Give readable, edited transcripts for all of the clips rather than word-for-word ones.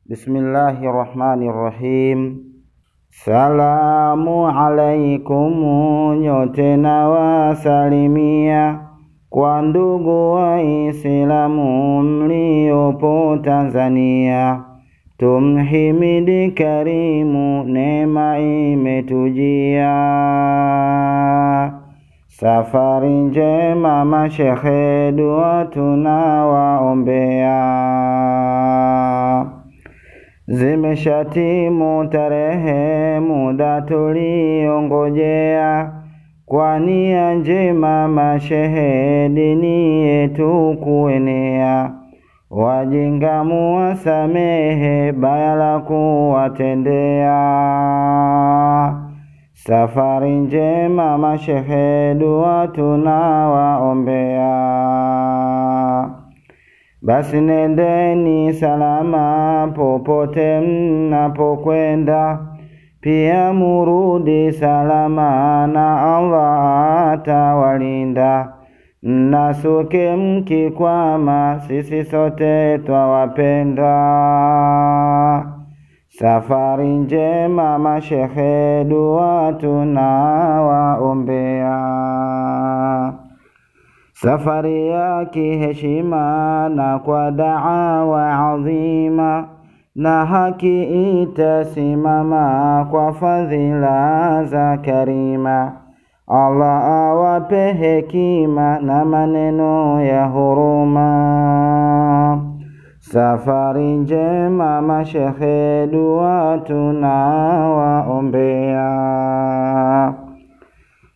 Bismillahirrahmanirrahim. Salamu alaikum, nyote na wasalimia kwa ndugu Waislamu mliopo Tanzania. Tumhimidi karimu, neema imetujia. Safari njema mashehe, dua tunawaombea. Zimeshatimu tarehe, muda tuliongojea. Kwa nia njema mashehe, dini yetu kuenea. Wajinga muwasamehe, baya la kuwatendea. Safari njema mashehe, dua tunawaombea. Basi nendeni salama popote mnapokwenda, pia murudi salama na Allah atawalinda. Mnasuke mkikwama, sisi sote twawapenda. Safari njema mashehe, dua tunawaombea. Safari ya kiheshima na kwa da'wa adhima, na haki itasimama kwa fadhila za karima. Allah awape hekima na maneno ya huruma. Safari njema mashehe, dua tunawaombea.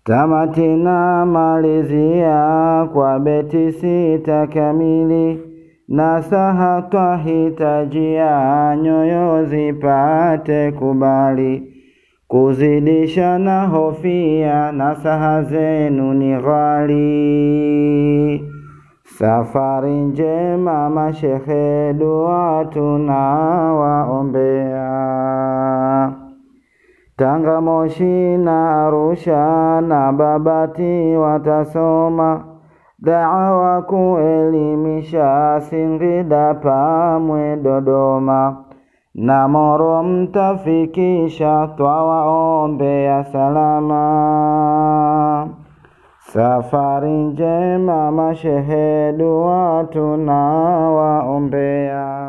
Tamati na malizia kwa beti 6 kamili, nasaha twahitajia, nyoyo zipate kubali. Kuzidisha na hofia, nasaha zenu ni ghali. Safari njema mashehe, dua tunawaombea. Tanga, Moshi na Arusha na Babati watasoma, da'wa kuelimisha, Singida Pamwe Dodoma, na Moro mtafikisha, twawaombea salama. Safari njema mashehe, dua tunawaombea.